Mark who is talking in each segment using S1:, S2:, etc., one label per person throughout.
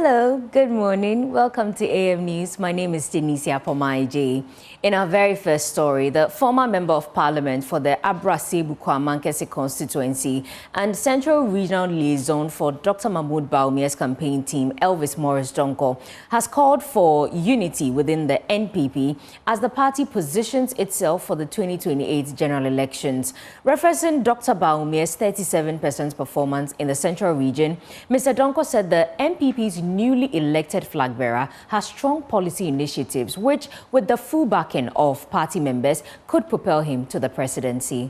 S1: Hello, good morning. Welcome to AM News. My name is Denisia Pomaiji. In our very first story, the former Member of Parliament for the Abura Asebu Kwamankese constituency and Central Regional Liaison for Dr. Bawumia's campaign team, Elvis Morris Donko, has called for unity within the NPP as the party positions itself for the 2028 general elections. Referencing Dr. Bawumia's 37% performance in the Central region, Mr. Donko said the NPP's newly elected flag bearer has strong policy initiatives which, with the full backing of party members, could propel him to the presidency.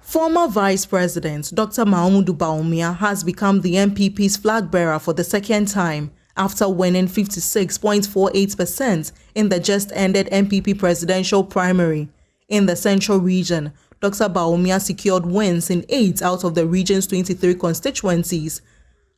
S2: Former Vice President Dr. Bawumia has become the NPP's flag bearer for the second time after winning 56.48% in the just-ended NPP presidential primary. In the Central region, Dr. Bawumia secured wins in 8 out of the region's 23 constituencies.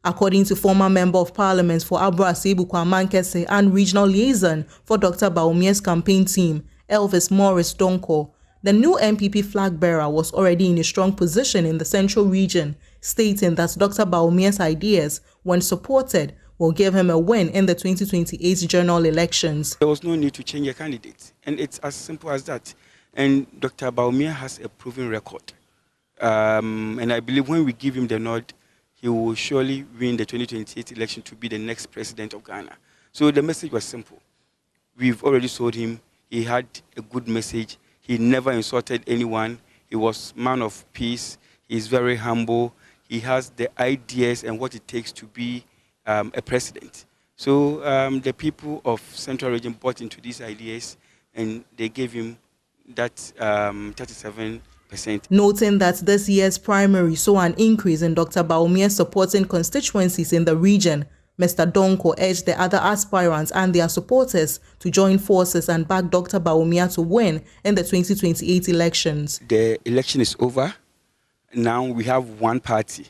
S2: According to former Member of Parliament for Abura Asebu Kwamankese and Regional Liaison for Dr. Bawumia's campaign team, Elvis Morris Donko, the new NPP flag bearer was already in a strong position in the Central region, stating that Dr. Bawumia's ideas, when supported, will give him a win in the 2028 general elections.
S3: There was no need to change a candidate, and it's as simple as that. And Dr. Bawumia has a proven record. And I believe when we give him the nod, he will surely win the 2028 election to be the next president of Ghana. So the message was simple. We've already sold him. He had a good message. He never insulted anyone. He was man of peace. He's very humble. He has the ideas and what it takes to be a president. So the people of Central Region bought into these ideas, and they gave him that 37%.
S2: Noting that this year's primary saw an increase in Dr. Bawumia supporting constituencies in the region, Mr. Donko urged the other aspirants and their supporters to join forces and back Dr. Bawumia to win in the 2028 elections.
S3: The election is over. Now we have one party.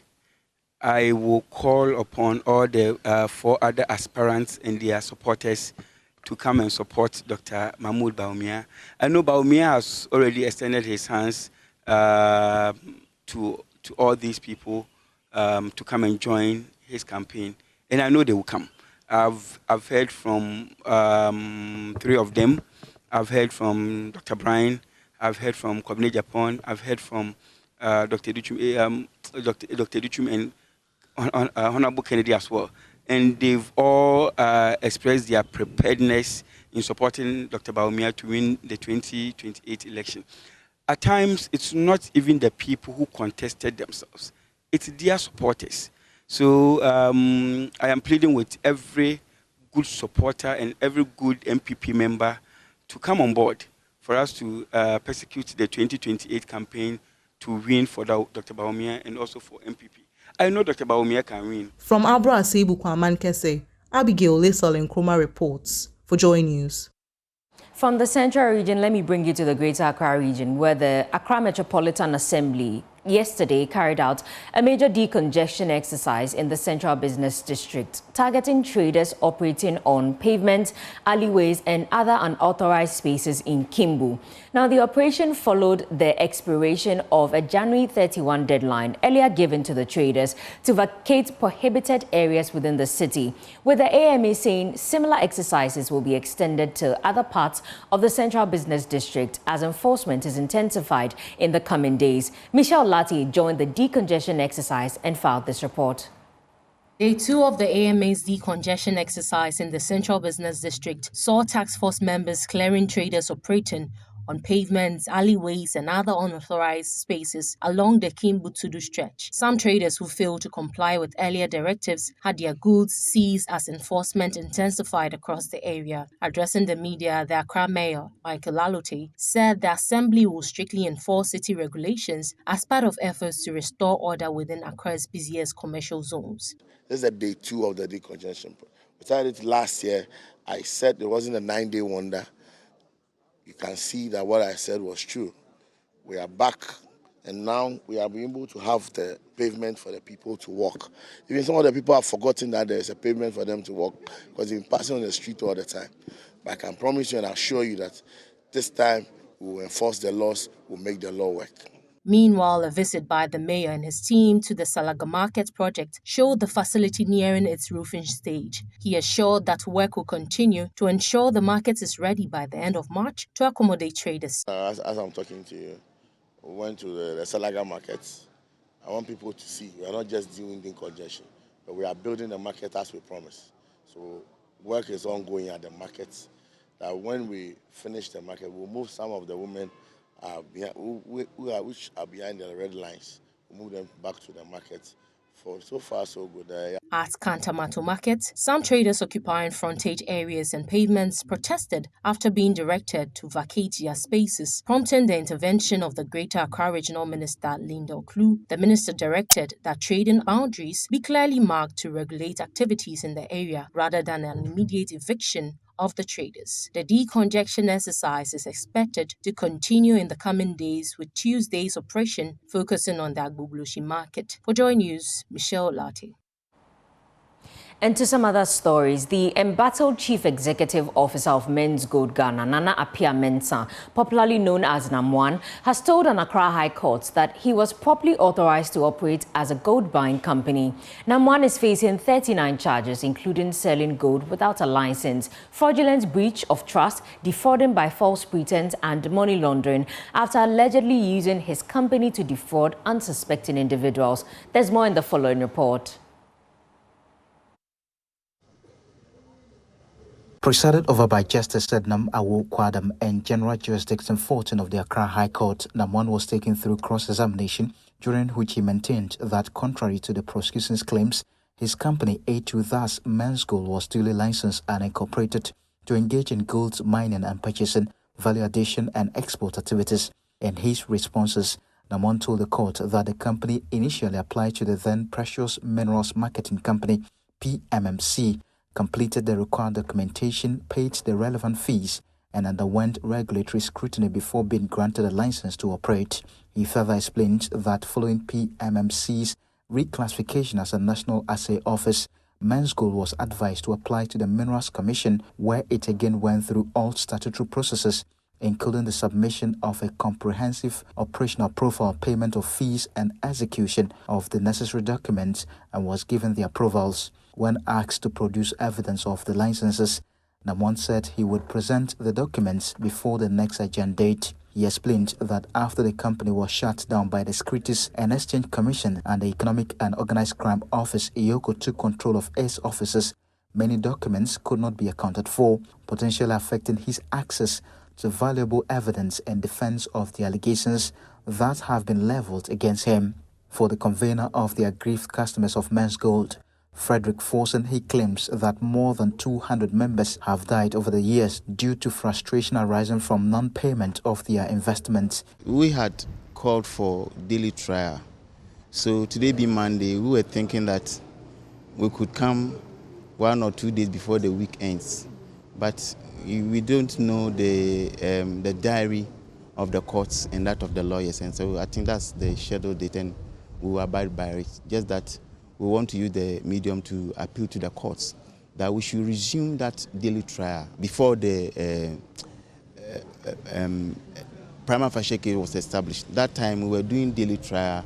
S3: I will call upon all the 4 other aspirants and their supporters to come and support Dr. Bawumia. I know Bawumia has already extended his hands to all these people to come and join his campaign, and I know they will come. I've heard from 3 of them. I've heard from Dr. Brian. I've heard from Kwabena Japan. I've heard from Dr. Duchum and Honorable Kennedy as well. And they've all expressed their preparedness in supporting Dr. Bawumia to win the 2028 election. At times, it's not even the people who contested themselves. It's their supporters. So I am pleading with every good supporter and every good MPP member to come on board for us to persecute the 2028 campaign to win for Dr. Bawumia and also for MPP. I know Dr. Bawumia can win.
S2: From Abura Asebu Kwamankese, Abigail Lesol Nkrumah reports for Joy News.
S1: From the Central region, let me bring you to the Greater Accra region, where the Accra Metropolitan Assembly yesterday carried out a major decongestion exercise in the Central Business District, targeting traders operating on pavements, alleyways, and other unauthorized spaces in Kimbu. Now, the operation followed the expiration of a January 31 deadline earlier given to the traders to vacate prohibited areas within the city, with the AMA saying similar exercises will be extended to other parts of the Central Business District as enforcement is intensified in the coming days. Michelle Lati joined the decongestion exercise and filed this report.
S4: Day 2 of the AMA's decongestion exercise in the Central Business District saw task force members clearing traders operating on pavements, alleyways, and other unauthorized spaces along the Kimbu-Tudu stretch. Some traders who failed to comply with earlier directives had their goods seized as enforcement intensified across the area. Addressing the media, the Accra Mayor, Michael Alote, said the Assembly will strictly enforce city regulations as part of efforts to restore order within Accra's busiest commercial zones.
S5: This is day 2 of the decongestion. We started it last year. I said it wasn't a 9-day wonder. You can see that what I said was true. We are back, and now we are able to have the pavement for the people to walk. Even some of the people have forgotten that there's a pavement for them to walk because they've been passing on the street all the time. But I can promise you and assure you that this time we will enforce the laws, we'll make the law work.
S4: Meanwhile, a visit by the mayor and his team to the Salaga Market project showed the facility nearing its roofing stage. He assured that work will continue to ensure the market is ready by the end of March to accommodate traders.
S5: As I'm talking to you, we went to the Salaga Market. I want people to see we are not just doing the congestion, but we are building the market as we promised. So work is ongoing at the market. That when we finish the market, we'll move some of the women which are behind the red lines. We'll move them back to the market. For so far, so good.
S4: At Kantamato Market, some traders occupying frontage areas and pavements protested after being directed to vacate their spaces, prompting the intervention of the Greater Accra Regional Minister Linda Oklu. The minister directed that trading boundaries be clearly marked to regulate activities in the area rather than an immediate eviction of the traders. The decongestion exercise is expected to continue in the coming days, with Tuesday's operation focusing on the Agbogloshi market. For Joy News, Michelle Lati.
S1: And to some other stories, the embattled Chief Executive Officer of Men's Gold Ghana, Nana Apia Mensah, popularly known as Nam1, has told an Accra High Court that he was properly authorized to operate as a gold buying company. Nam1 is facing 39 charges, including selling gold without a license, fraudulent breach of trust, defrauding by false pretense, and money laundering after allegedly using his company to defraud unsuspecting individuals. There's more in the following report.
S6: Presided over by Justice Ednam Awo Kwadam and General Jurisdiction 14 of the Accra High Court, Nam1 was taken through cross-examination, during which he maintained that, contrary to the prosecution's claims, his company A2 thus Men's Gold was duly licensed and incorporated to engage in gold mining and purchasing, value addition and export activities. In his responses, Nam1 told the court that the company initially applied to the then Precious Minerals Marketing Company, PMMC, completed the required documentation, paid the relevant fees, and underwent regulatory scrutiny before being granted a license to operate. He further explained that following PMMC's reclassification as a National Assay Office, Men's Gold was advised to apply to the Minerals Commission, where it again went through all statutory processes, including the submission of a comprehensive operational profile, payment of fees, and execution of the necessary documents, and was given the approvals. When asked to produce evidence of the licenses, Nam1 said he would present the documents before the next adjourned date. He explained that after the company was shut down by the Securities and Exchange Commission and the Economic and Organized Crime Office, EOCO took control of its offices, many documents could not be accounted for, potentially affecting his access to valuable evidence in defense of the allegations that have been leveled against him. For the convener of the aggrieved customers of Men's Gold, Frederick Forsen, he claims that more than 200 members have died over the years due to frustration arising from non-payment of their investments.
S7: We had called for daily trial. So today being Monday, we were thinking that we could come 1 or 2 days before the week ends. But we don't know the diary of the courts and that of the lawyers. And so I think that's the scheduled date, and we will abide by it. Just that we want to use the medium to appeal to the courts that we should resume that daily trial before the prima facie case was established. That time we were doing daily trial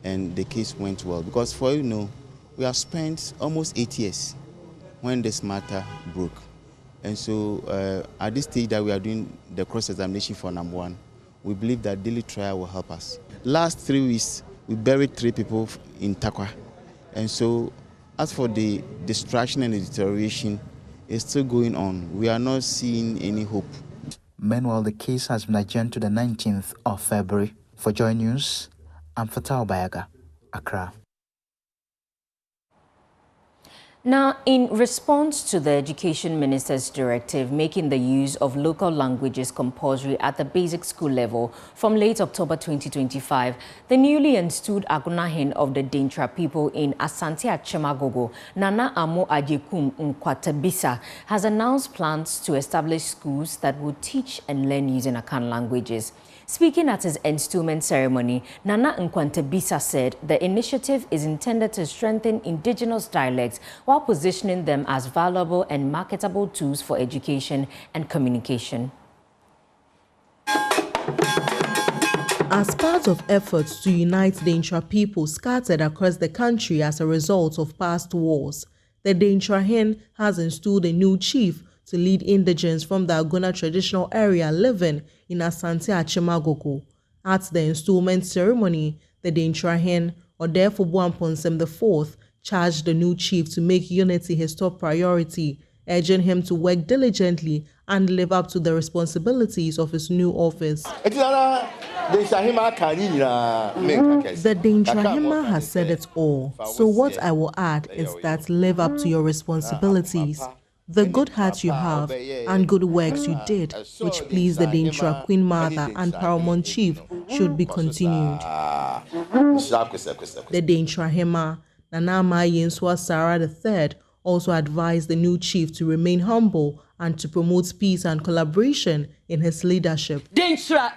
S7: and the case went well, because for you know, we have spent almost 8 years when this matter broke. And so at this stage that we are doing the cross-examination for Nam1, we believe that daily trial will help us. Last 3 weeks, we buried 3 people in Takwa. And so, as for the destruction and the deterioration, it's still going on. We are not seeing any hope.
S6: Meanwhile, the case has been adjourned to the 19th of February. For Joy News, I'm Fatal Bayaga, Accra.
S1: Now, in response to the Education Minister's directive making the use of local languages compulsory at the basic school level from late October 2025, the newly installed Agunahin of the Dintra people in Asante Achemagogo, Nana Amo Ajekum Nkwatabisa, has announced plans to establish schools that will teach and learn using Akan languages. Speaking at his installment ceremony, Nana Nkwatabisa said the initiative is intended to strengthen indigenous dialects while positioning them as valuable and marketable tools for education and communication.
S2: As part of efforts to unite the Dintra people scattered across the country as a result of past wars, the Dintra Hen has installed a new chief to lead indigents from the Aguna traditional area living in Asante Achimagogo. At the installment ceremony, the Dintra Hen, Odefo Buamponsem IV, charged the new chief to make unity his top priority, urging him to work diligently and live up to the responsibilities of his new office. The Dintrahima has said it all, so what I will add is that live up to your responsibilities. The good heart you have and good works you did, which pleased the Dintra Queen Mother and Paramount Chief, should be continued. The Dintrahima, Nana Yenswa Sarah III, also advised the new chief to remain humble and to promote peace and collaboration in his leadership. Dintra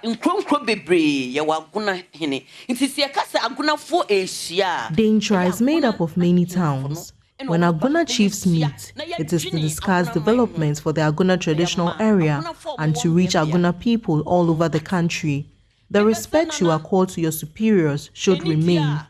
S2: is made up of many towns. When Aguna chiefs meet, it is to discuss developments for the Aguna traditional area and to reach Aguna people all over the country. The respect you accord to your superiors should remain.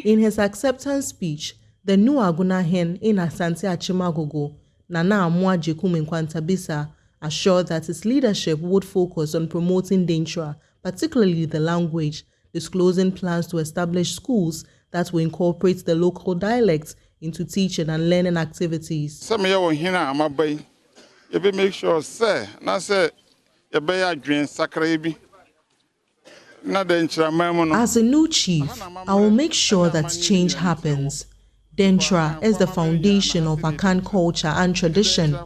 S2: In his acceptance speech, the new Aguna Hen in Asante Achimagogo, Nana Amua Jekumenkwantabisa, assured that his leadership would focus on promoting Dintra, particularly the language, disclosing plans to establish schools that will incorporate the local dialects into teaching and learning activities.
S8: Some of you make sure, sir, not say, you better drink sacred.
S2: As a new chief, I will make sure that change happens. Dintra is the foundation of Akan culture and tradition.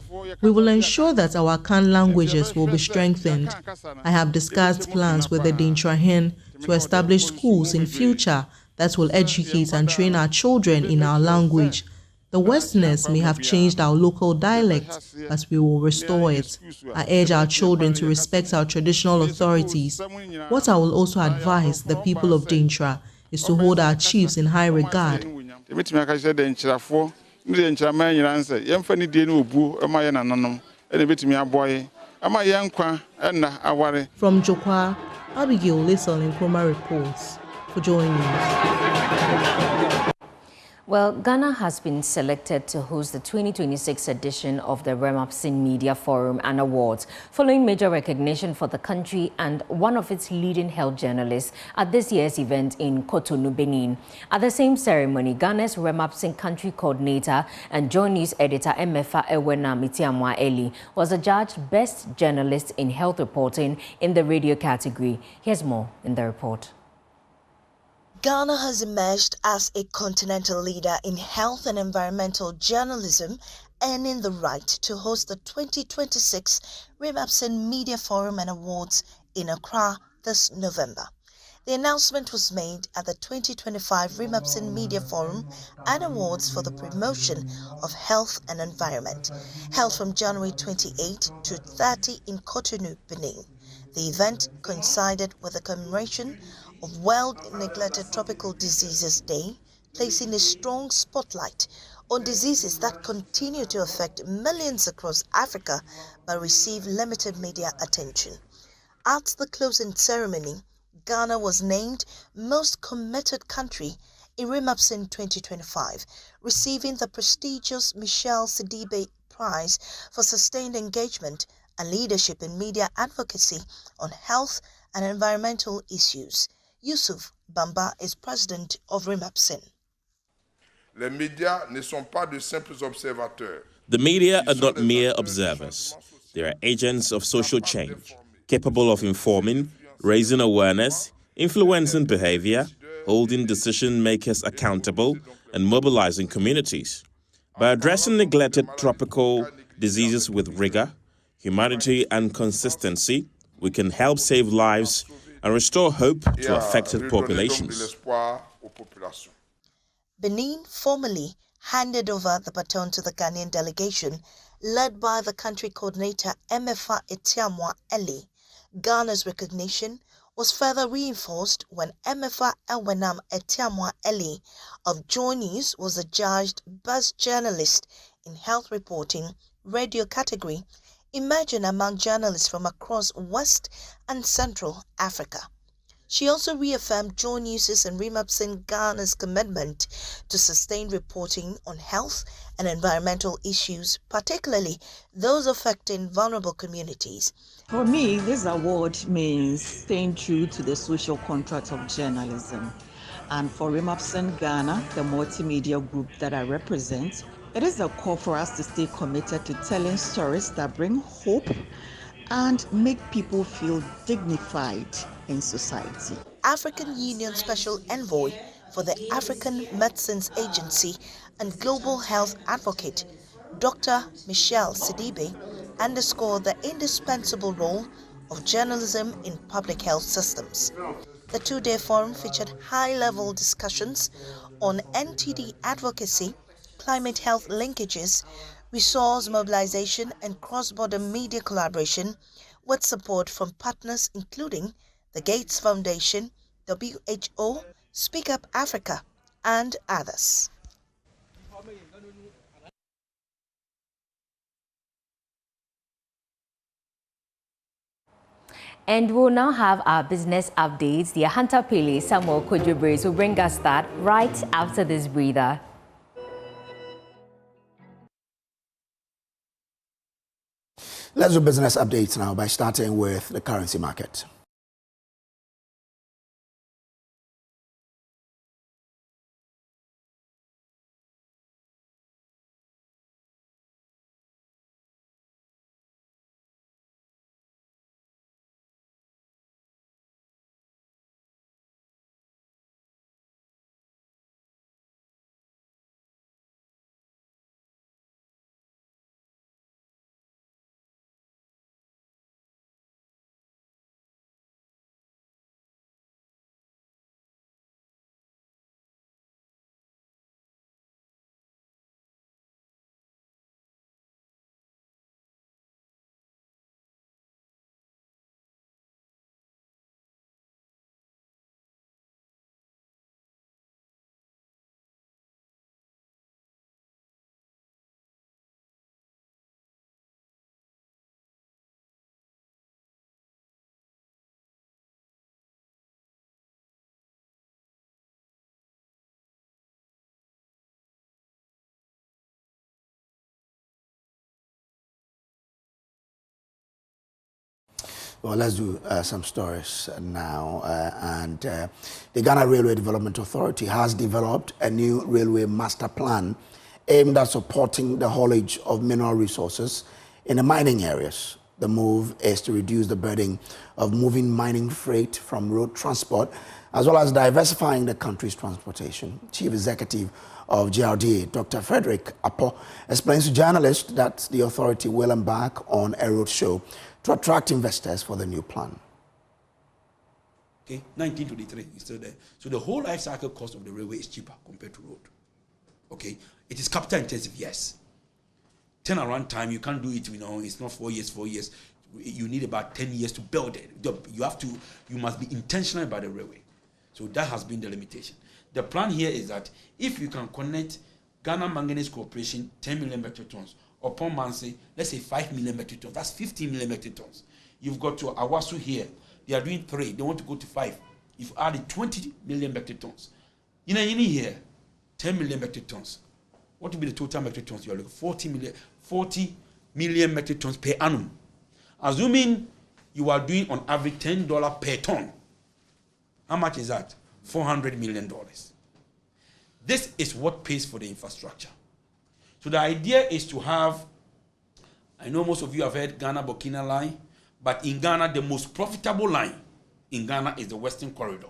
S2: We will ensure that our Akan languages will be strengthened. I have discussed plans with the Dintra Hen to establish schools in future that will educate and train our children in our language. The Westerners may have changed our local dialect, but we will restore it. I urge our children to respect our traditional authorities. What I will also advise the people of Dintra is to hold our chiefs in high regard. From Jokwa, Abigail Lissel in Chroma reports for Joy News.
S1: Well, Ghana has been selected to host the 2026 edition of the Remapsin Media Forum and Awards, following major recognition for the country and one of its leading health journalists at this year's event in Cotonou, Benin. At the same ceremony, Ghana's Remapsin country coordinator and Joy News editor Emefa Ewena Mitiamwa Eli was adjudged Best Journalist in Health Reporting in the radio category. Here's more in the report.
S9: Ghana has emerged as a continental leader in health and environmental journalism, earning the right to host the 2026 Remapsin Media Forum and Awards in Accra this November. The announcement was made at the 2025 Remapsin Media Forum and Awards for the promotion of health and environment, held from January 28 to 30 in Cotonou, Benin. The event coincided with the commemoration of World Neglected Tropical Diseases Day, placing a strong spotlight on diseases that continue to affect millions across Africa but receive limited media attention. At the closing ceremony, Ghana was named Most Committed Country in Remapsin 2025, receiving the prestigious Michelle Sidibe Prize for Sustained Engagement and Leadership in Media Advocacy on Health and Environmental Issues. Yusuf Bamba is president of Remapsin.
S10: Les médias ne sont pas de simples observateurs.
S11: The media are not mere observers. They are agents of social change, capable of informing, raising awareness, influencing behavior, holding decision makers accountable, and mobilizing communities. By addressing neglected tropical diseases with rigor, humanity, and consistency, we can help save lives and restore hope to affected populations.
S9: Benin formally handed over the baton to the Ghanaian delegation, led by the country coordinator Emefa Etiamwa Eli. Ghana's recognition was further reinforced when Emefa Elwenam Etiamwa Eli of Joy News was adjudged best journalist in health reporting radio category, emerging among journalists from across West and Central Africa. She also reaffirmed Joy News' and Remapsen Ghana's commitment to sustain reporting on health and environmental issues, particularly those affecting vulnerable communities.
S12: For me, this award means staying true to the social contract of journalism. And for Remapsen Ghana, the multimedia group that I represent, it is a call for us to stay committed to telling stories that bring hope and make people feel dignified in society.
S9: African Union Special Envoy for the African Medicines Agency and Global Health Advocate, Dr. Michelle Sidibe, underscored the indispensable role of journalism in public health systems. The two-day forum featured high-level discussions on NTD advocacy, climate health linkages, resource mobilization, and cross-border media collaboration, with support from partners including the Gates Foundation, WHO, Speak Up Africa, and others.
S1: And we'll now have our business updates. The Ahanta Pele Samuel Kojobrace will bring us that right after this breather.
S13: Let's do business updates now by starting with the currency market. Well, let's do some stories now. The Ghana Railway Development Authority has developed a new railway master plan aimed at supporting the haulage of mineral resources in the mining areas. The move is to reduce the burden of moving mining freight from road transport, as well as diversifying the country's transportation. Chief Executive of GRDA, Dr. Frederick Apo, explains to journalists that the authority will embark on a roadshow to attract investors for the new plan.
S14: Okay, 1923 is still there. So the whole life cycle cost of the railway is cheaper compared to road. Okay, it is capital intensive, yes. Turnaround time, you can't do it, it's not 4 years, 4 years. You need about 10 years to build it. You must be intentional about the railway. So that has been the limitation. The plan here is that if you can connect Ghana Manganese Corporation 10 million metric tons, upon Mansi, let's say 5 million metric tons, that's 15 million metric tons. You've got to Awasu here, they are doing 3, they want to go to 5. If you add 20 million metric tons, you need here 10 million metric tons. What will be the total metric tons you are looking for? 40 million metric tons per annum. Assuming you are doing on average $10 per ton, how much is that? $400 million. This is what pays for the infrastructure. So the idea is to have, I know most of you have heard Ghana-Burkina line, but in Ghana, the most profitable line in Ghana is the Western Corridor.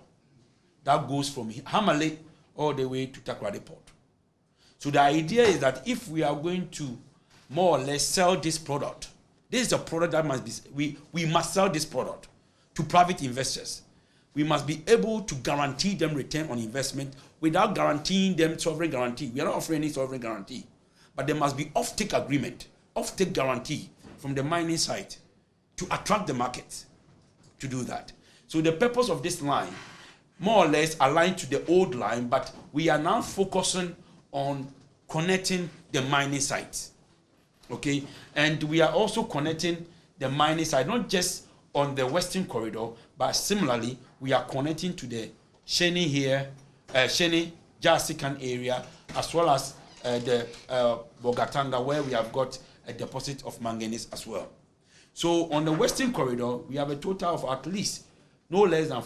S14: That goes from Hamale all the way to Takoradi Port. So the idea is that if we are going to more or less sell this product, this is a product that must be, we must sell this product to private investors. We must be able to guarantee them return on investment without guaranteeing them sovereign guarantee. We are not offering any sovereign guarantee. But there must be off-take agreement, off-take guarantee from the mining site to attract the market to do that. So the purpose of this line, more or less aligned to the old line, but we are now focusing on connecting the mining sites. Okay, and we are also connecting the mining site, not just on the western corridor, but similarly, we are connecting to the Sheni here, Sheni Jasikan area, as well as the Bogatanga, where we have got a deposit of manganese as well. So on the western corridor, we have a total of at least no less than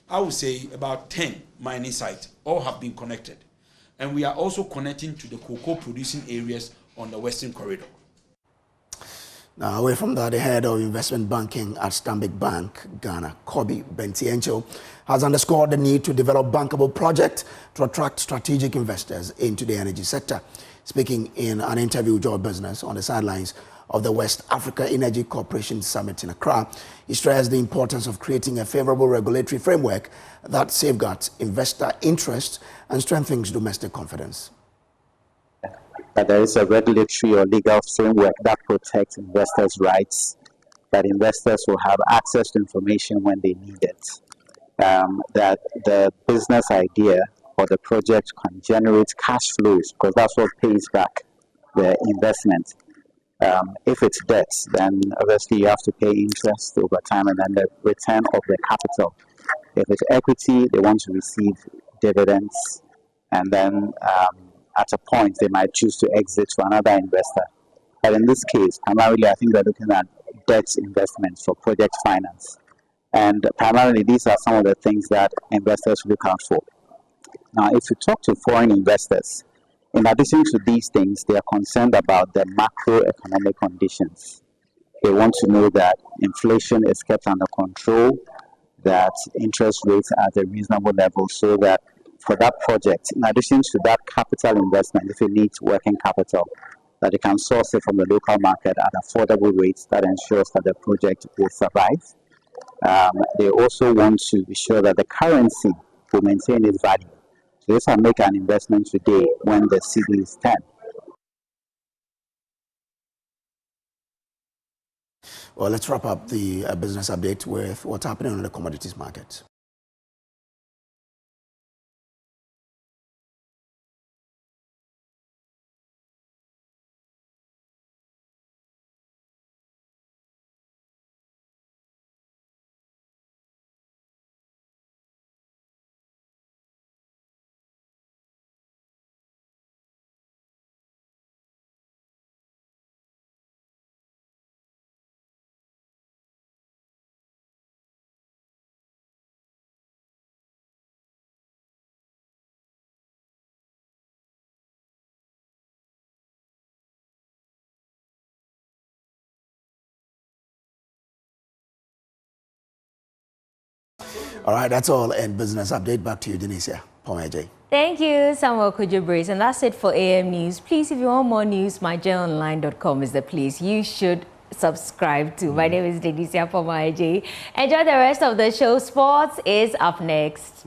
S14: I would say about 10 mining sites, all have been connected. And we are also connecting to the cocoa producing areas on the western corridor.
S13: Now, away from that, the head of investment banking at Stanbic Bank, Ghana, Kobe Bentiencho, has underscored the need to develop bankable projects to attract strategic investors into the energy sector. Speaking in an interview with Joy Business on the sidelines of the West Africa Energy Corporation Summit in Accra, he stressed the importance of creating a favorable regulatory framework that safeguards investor interest and strengthens domestic confidence.
S15: That there is a regulatory or legal framework that protects investors' rights, that investors will have access to information when they need it, that the business idea or the project can generate cash flows, because that's what pays back the investment. If it's debt, then obviously you have to pay interest over time and then the return of the capital. If it's equity, they want to receive dividends, and then at a point they might choose to exit to another investor. But in this case, primarily I think they're looking at debt investments for project finance. And primarily these are some of the things that investors look out for. Now, if you talk to foreign investors, in addition to these things, they are concerned about the macroeconomic conditions. They want to know that inflation is kept under control, that interest rates are at a reasonable level, so that for that project, in addition to that capital investment, if it needs working capital, that they can source it from the local market at affordable rates that ensures that the project will survive. They also want to be sure that the currency will maintain its value. So this will make an investment today when the cedi is 10.
S13: Well, let's wrap up the business update with what's happening on the commodities market. All right, that's all in business update. Back to you, Denisia.
S1: Thank you, Samuel Kujubrace. And that's it for AM News. Please, if you want more news, myjoyonline.com is the place you should subscribe to. My name is Denisia Pomaeje. Enjoy the rest of the show. Sports is up next.